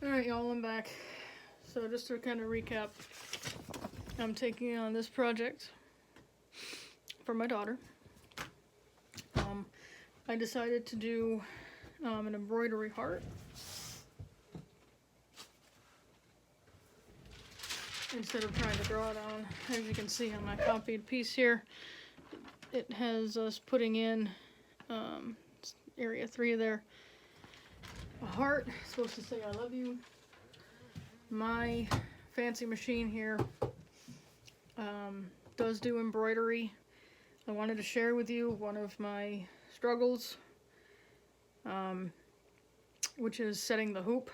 Alright, y'all, I'm back. So just to kind of recap, I'm taking on this project for my daughter. I decided to do an embroidery heart. Instead of trying to draw it on. As you can see on my copied piece here, it has us putting in area 3 there. A heart, supposed to say I love you. My fancy machine here does do embroidery. I wanted to share with you one of my struggles, which is setting the hoop.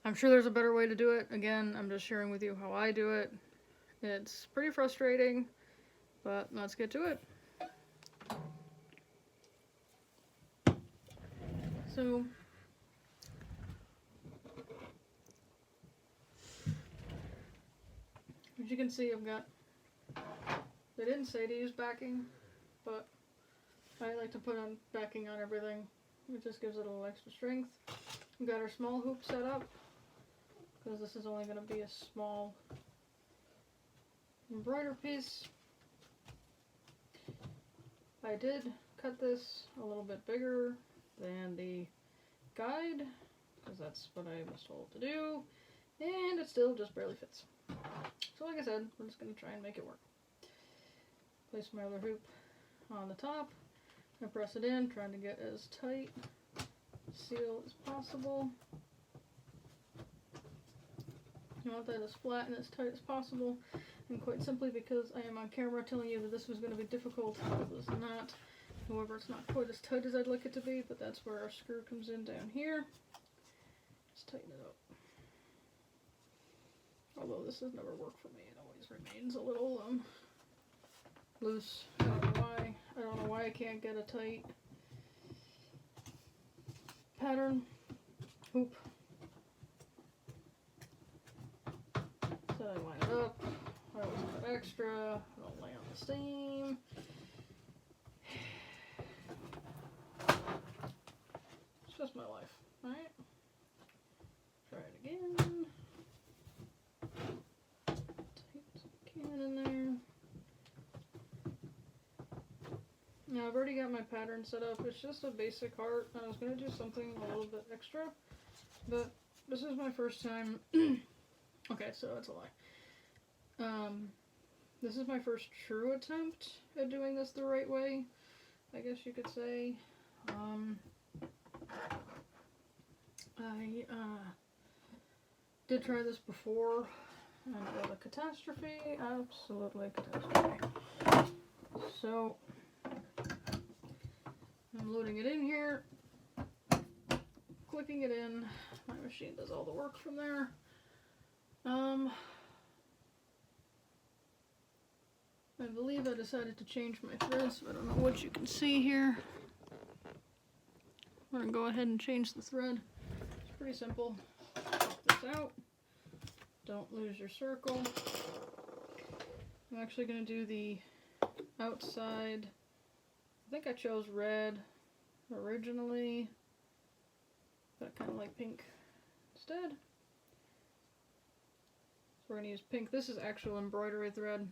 I'm sure there's a better way to do it. Again, I'm just sharing with you how I do it. It's pretty frustrating, but let's get to it. So, as you can see, I've got, they didn't say to use backing, but I like to put on backing on everything. It just gives it a little extra strength. We've got our small hoop set up, because this is only going to be a small embroider piece. I did cut this a little bit bigger than the guide, because that's what I was told to do, and it still just barely fits. So like I said, we're just going to try and make it work. Place my other hoop on the top. I press it in, trying to get as tight seal as possible. You want that as flat and as tight as possible, and quite simply because I am on camera telling you that this was going to be difficult, it was not. However, it's not quite as tight as I'd like it to be, but that's where our screw comes in down here. Just tighten it up. Although this has never worked for me, it always remains a little loose. I don't know why. I don't know why I can't get a tight pattern hoop. So I line it up. I always cut extra. I don't lay on the seam. It's just my life, right? Try it again. Tight as I can in there. Now I've already got my pattern set up. It's just a basic heart. I was going to do something a little bit extra, but this is my first time. Okay, so that's a lie. This is my first true attempt at doing this the right way, I guess you could say. I did try this before, and it was a catastrophe, absolutely catastrophe. So, I'm loading it in here, clicking it in, my machine does all the work from there. I believe I decided to change my threads, so I don't know what you can see here. I'm going to go ahead and change the thread. It's pretty simple. Pop this out. Don't lose your circle. I'm actually going to do the outside. I think I chose red originally, but I kind of like pink instead. So we're going to use pink. This is actual embroidery thread.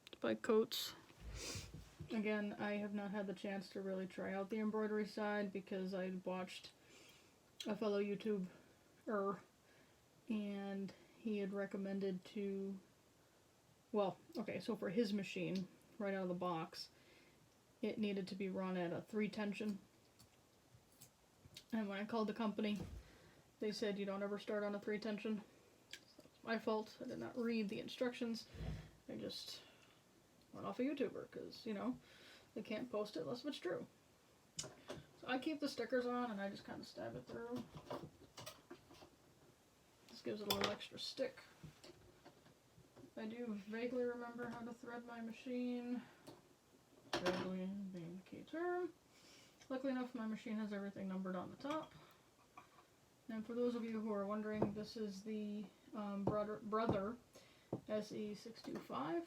It's by Coats. Again, I have not had the chance to really try out the embroidery side because I watched a fellow YouTuber and he had recommended to, well, okay, so for his machine, right out of the box, it needed to be run at a 3 tension. And when I called the company, they said you don't ever start on a 3 tension. So it's my fault. I did not read the instructions. I just went off a YouTuber because, you know, they can't post it unless it's true. So I keep the stickers on and I just kind of stab it through. This gives it a little extra stick. I do vaguely remember how to thread my machine. Vaguely being the key term. Luckily enough, my machine has everything numbered on the top. And for those of you who are wondering, this is the Brother SE625.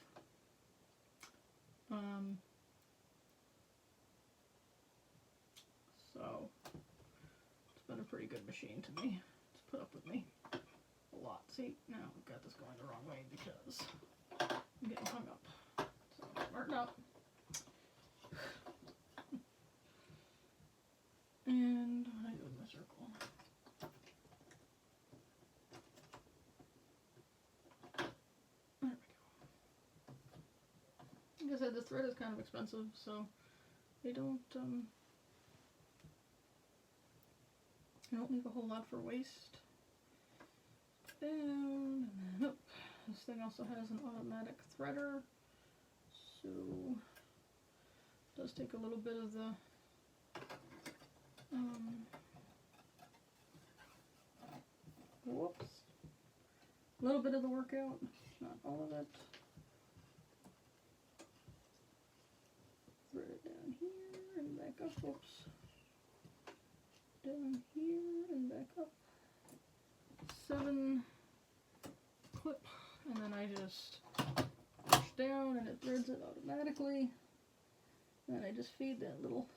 So pretty good machine to me. It's put up with me a lot. See, now I've got this going the wrong way because I'm getting hung up. So smarten up. And what do I do with my circle? There we go. Like I said, this thread is kind of expensive, so they don't leave a whole lot for waste. Down, and then up. This thing also has an automatic threader, so it does take a little bit of the whoops. A little bit of the workout, not all of it. Thread it down here and back up. Whoops. Down here and back up. 7 clip, and then I just push down and it threads it automatically. And then I just feed that little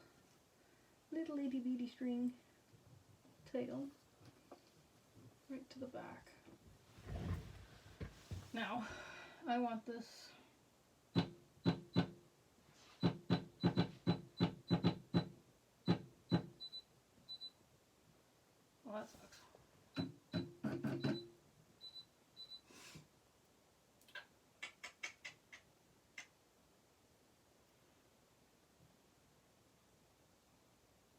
itty bitty string tail right to the back. Now, I want this well, that sucks.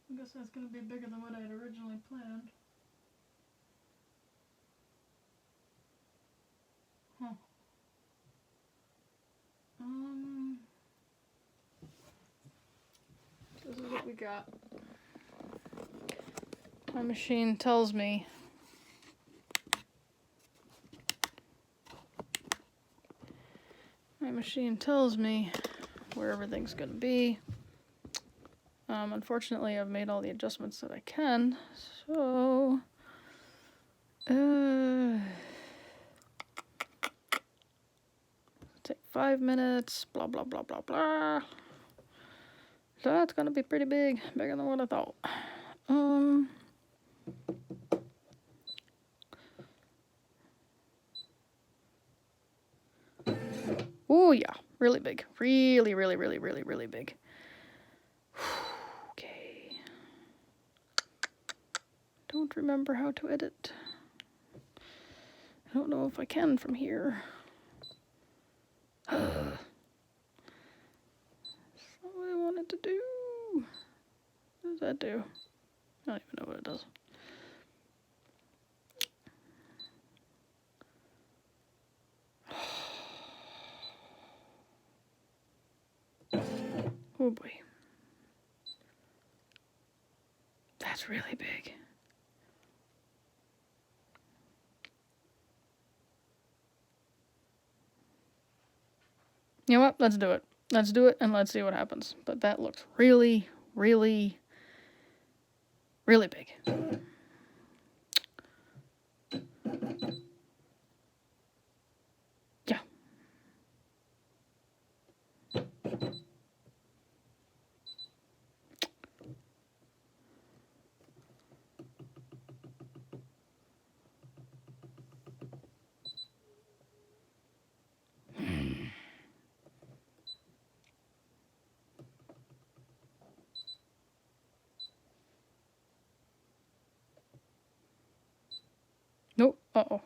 I guess that's going to be bigger than what I had originally planned. Huh. This is what we got. My machine tells me where everything's going to be. Unfortunately, I've made all the adjustments that I can, so take 5 minutes, blah blah blah blah blah. So that's gonna be pretty big, bigger than what I thought. Oh yeah, really big, really big. Okay. Don't remember how to edit. I don't know if I can from here. That's not what I wanted to do. What does that do? I don't even know what it does. Oh boy. That's really big. You know what? Let's do it. Let's do it and let's see what happens. But that looks really big. Yeah. Nope. Uh-oh.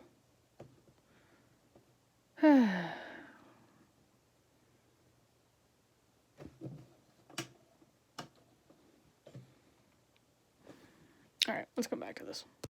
Alright, let's come back to this.